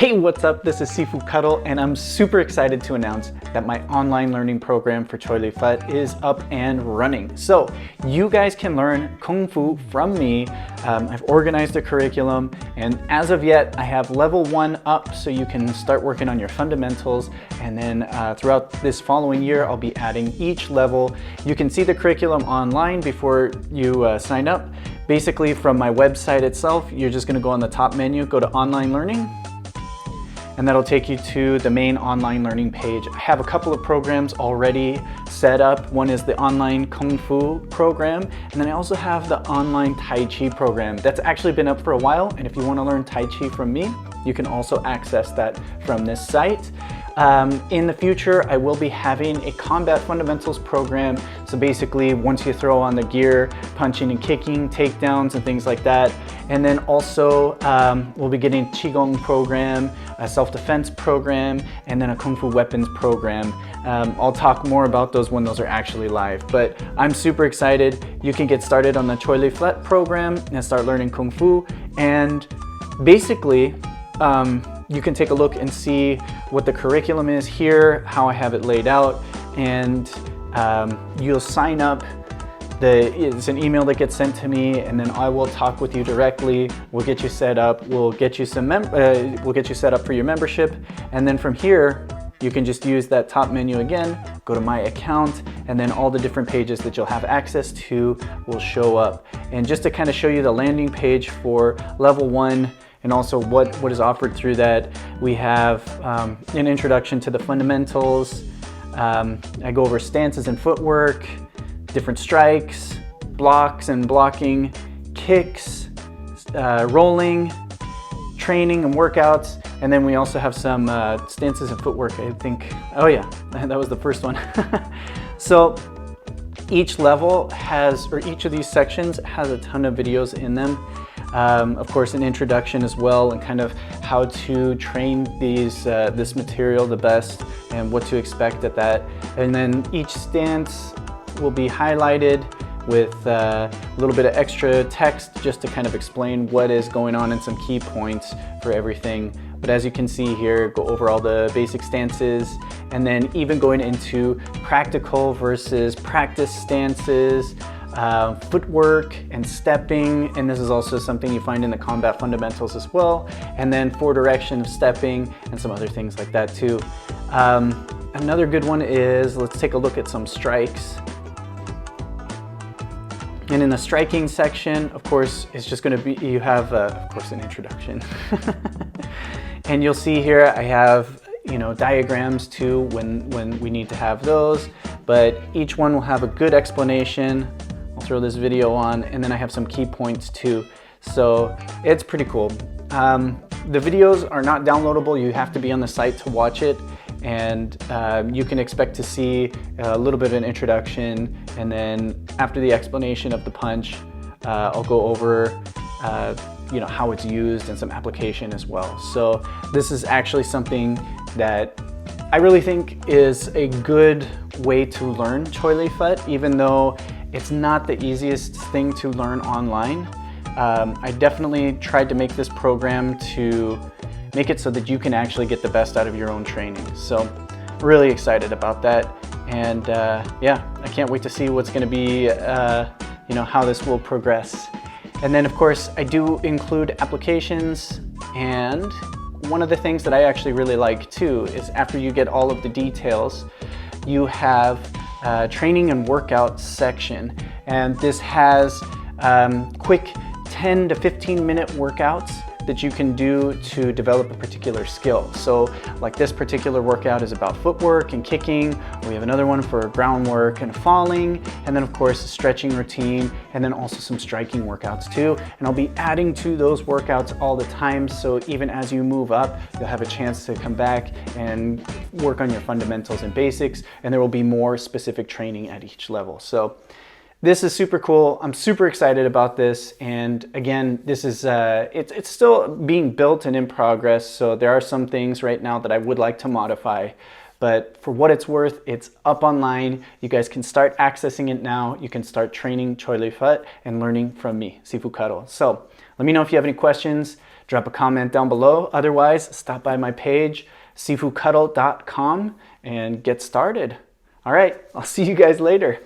Hey, what's up? This is Sifu Kuttel, and I'm super excited to announce that my online learning program for Choi Li Fut is up and running. So you guys can learn Kung Fu from me. I've organized the curriculum, and as of yet, I have level 1 up so you can start working on your fundamentals. And then throughout this following year, I'll be adding each level. You can see the curriculum online before you sign up. Basically, from my website itself, you're just going to go on the top menu, go to online learning, and that'll take you to the main online learning page. I have a couple of programs already set up. One is the online Kung Fu program, and then I also have the online Tai Chi program. That's actually been up for a while, and if you want to learn Tai Chi from me, you can also access that from this site. In the future, I will be having a combat fundamentals program. So basically, once you throw on the gear, punching and kicking, takedowns and things like that. And then also, we'll be getting a Qigong program, a self-defense program, and then a Kung Fu weapons program. I'll talk more about those when those are actually live, but I'm super excited. You can get started on the Choi Li Fut program and start learning Kung Fu. And basically, you can take a look and see what the curriculum is here, how I have it laid out, and you'll sign up. It's an email that gets sent to me, and then I will talk with you directly. We'll get you set up. We'll get you set up for your membership, and then from here, you can just use that top menu again, go to my account, and then all the different pages that you'll have access to will show up. And just to kind of show you the landing page for level 1, and also what is offered through that, we have an introduction to the fundamentals. I go over stances and footwork, different strikes, blocks and blocking, kicks, rolling, training and workouts. And then we also have some stances and footwork, I think. Oh yeah, that was the first one. So each level has, or each of these sections has a ton of videos in them. Of course, an introduction as well, and kind of how to train this material the best and what to expect at that. And then each stance will be highlighted with a little bit of extra text just to kind of explain what is going on and some key points for everything. But as you can see here, go over all the basic stances, and then even going into practical versus practice stances, footwork and stepping, and this is also something you find in the combat fundamentals as well, and then forward direction of stepping and some other things like that too. Another good one is, let's take a look at some strikes. And in the striking section, of course, it's just going to be, you have of course an introduction. And you'll see here I have, you know, diagrams too when we need to have those, but each one will have a good explanation. I'll throw this video on, and then I have some key points too. So it's pretty cool. The videos are not downloadable. You have to be on the site to watch it, and you can expect to see a little bit of an introduction, and then after the explanation of the punch, I'll go over you know, how it's used and some application as well. So this is actually something that I really think is a good way to learn Choi Li Fut, even though it's not the easiest thing to learn online. I definitely tried to make this program to make it so that you can actually get the best out of your own training. So really excited about that. And yeah, I can't wait to see what's gonna be, you know, how this will progress. And then of course, I do include applications, and one of the things that I actually really like too is after you get all of the details, you have training and workout section, and this has quick 10 to 15 minute workouts that you can do to develop a particular skill. So like this particular workout is about footwork and kicking. We have another one for groundwork and falling, and then of course a stretching routine, and then also some striking workouts too. And I'll be adding to those workouts all the time, so even as you move up, you'll have a chance to come back and work on your fundamentals and basics, and there will be more specific training at each level. So this is super cool. I'm super excited about this, and again, this is it's still being built and in progress, so there are some things right now that I would like to modify, but for what it's worth, it's up online. You guys can start accessing it now. You can start training Choi Li Fut and learning from me, Sifu Kuttel. So let me know if you have any questions. drop a comment down below. Otherwise, stop by my page, sifukuttel.com, and get started. All right, I'll see you guys later.